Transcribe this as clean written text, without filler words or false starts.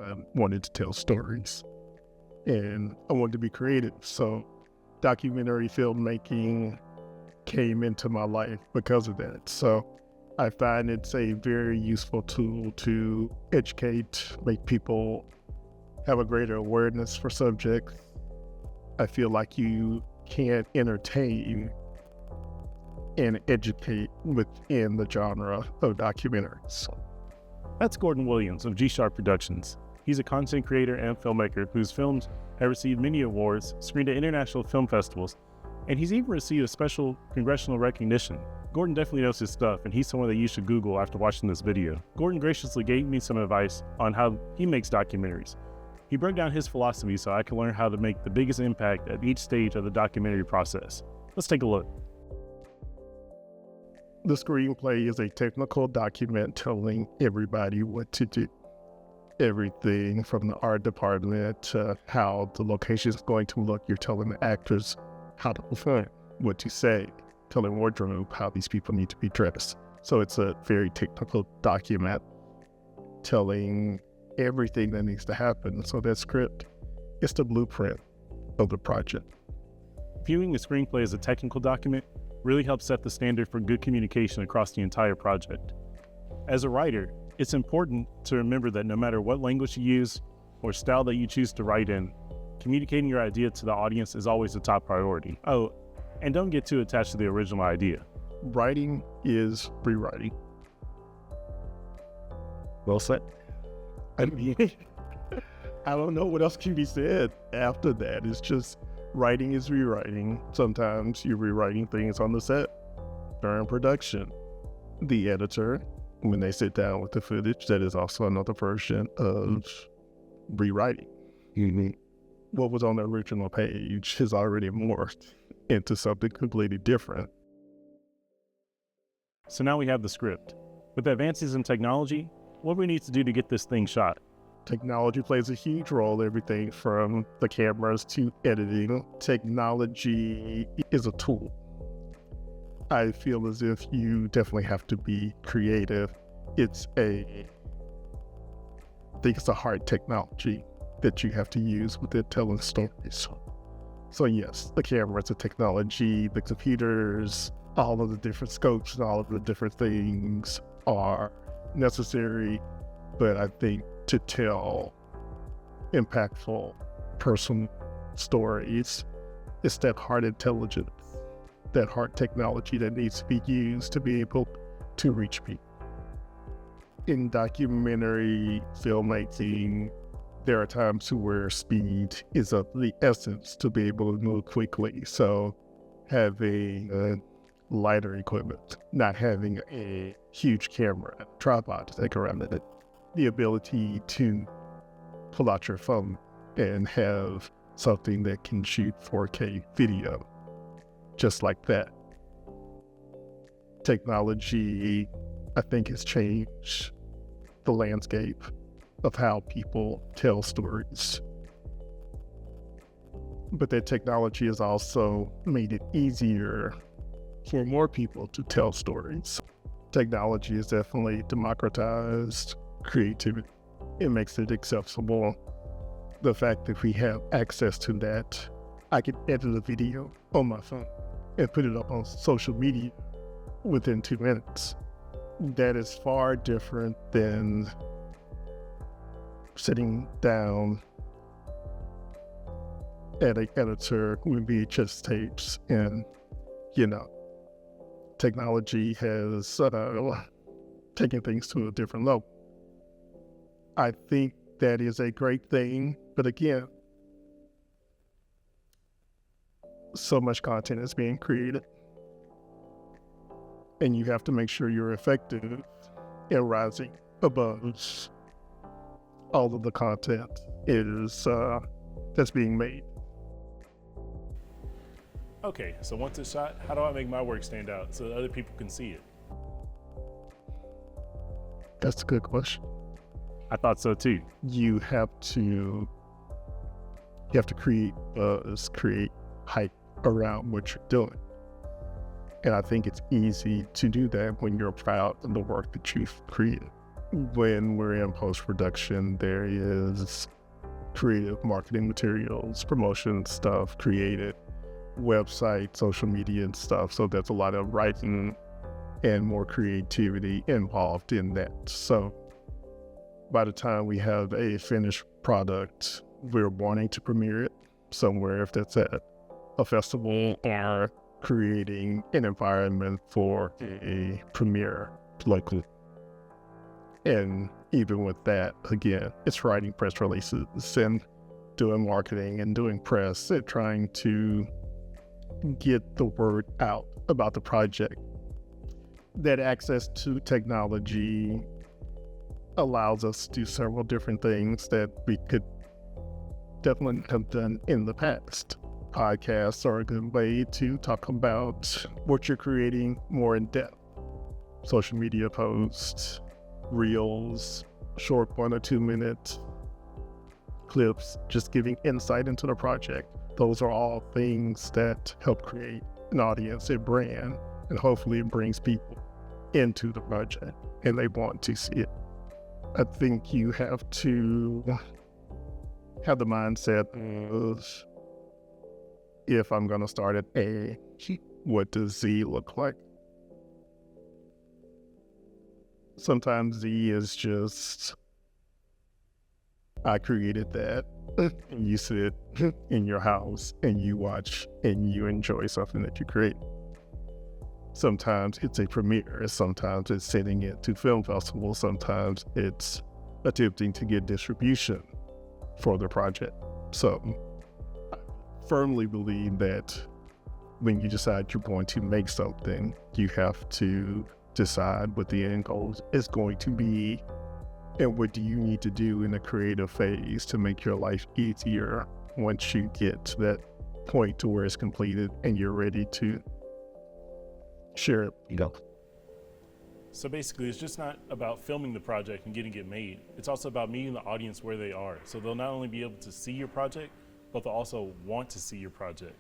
I wanted to tell stories and I wanted to be creative. So documentary filmmaking came into my life because of that. So I find it's a very useful tool to educate, make people have a greater awareness for subjects. I feel like you can entertain and educate within the genre of documentaries. That's Gordon Williams of G-Sharp Productions. He's a content creator and filmmaker whose films have received many awards, screened at international film festivals, and he's even received a special congressional recognition. Gordon definitely knows his stuff, and he's someone that you should Google after watching this video. Gordon graciously gave me some advice on how he makes documentaries. He broke down his philosophy so I can learn how to make the biggest impact at each stage of the documentary process. Let's take a look. The screenplay is a technical document telling everybody what to do. Everything from the art department to how the location is going to look. You're telling the actors how to perform, what to say, telling wardrobe how these people need to be dressed. So it's a very technical document telling everything that needs to happen. So that script is the blueprint of the project. Viewing the screenplay as a technical document really helps set the standard for good communication across the entire project. As a writer, it's important to remember that no matter what language you use or style that you choose to write in, communicating your idea to the audience is always the top priority. Oh, and don't get too attached to the original idea. Writing is rewriting. Well said. I mean, I don't know what else can be said after that. It's just writing is rewriting. Sometimes you're rewriting things on the set during production. The editor, when they sit down with the footage, that is also another version of rewriting. What was on the original page has already morphed into something completely different. So now we have the script. With advances in technology, what do we need to do to get this thing shot? Technology plays a huge role, everything from the cameras to editing. Technology is a tool. I feel as if you definitely have to be creative. I think it's a hard technology that you have to use within telling stories. So yes, the camera is a technology, the computers, all of the different scopes and all of the different things are necessary, but I think to tell impactful personal stories, it's that hard intelligence, that hard technology that needs to be used to be able to reach people. In documentary filmmaking, there are times where speed is of the essence to be able to move quickly. So having lighter equipment, not having a huge camera, tripod to take around it, the ability to pull out your phone and have something that can shoot 4K video, just like that. Technology, I think, has changed the landscape of how people tell stories. But that technology has also made it easier for more people to tell stories. Technology has definitely democratized creativity. It makes it accessible. The fact that we have access to that, I can edit a video on my phone and put it up on social media within 2 minutes. That is far different than sitting down at an editor with VHS tapes, and technology has taken things to a different level. I think that is a great thing, but again, so much content is being created, and you have to make sure you're effective in rising above all of the content that's being made. Okay, so once it's shot, how do I make my work stand out so that other people can see it? That's a good question. I thought so too. You have to create buzz, create hype around what you're doing. And I think it's easy to do that when you're proud of the work that you've created. when we're in post-production, there is creative marketing materials, promotion stuff created, website, social media and stuff. So there's a lot of writing and more creativity involved in that. So by the time we have a finished product, we're wanting to premiere it somewhere, if that's at a festival, or creating an environment for a premiere locally. And even with that, again, it's writing press releases and doing marketing and doing press and trying to get the word out about the project. That access to technology allows us to do several different things that we could definitely have done in the past. Podcasts are a good way to talk about what you're creating more in depth. Social media posts, reels, short 1 or 2 minute clips, just giving insight into the project. Those are all things that help create an audience, a brand, and hopefully it brings people into the project and they want to see it. I think you have to have the mindset of, if I'm going to start at A, what does Z look like? Sometimes Z is just, I created that, and you sit in your house and you watch and you enjoy something that you create. Sometimes it's a premiere, sometimes it's sending it to film festivals, sometimes it's attempting to get distribution for the project. So I firmly believe that when you decide you're going to make something, you have to decide what the end goal is going to be and what do you need to do in the creative phase to make your life easier once you get to that point to where it's completed and you're ready to share it. So basically, it's just not about filming the project and getting it made. It's also about meeting the audience where they are. So they'll not only be able to see your project, but they'll also want to see your project.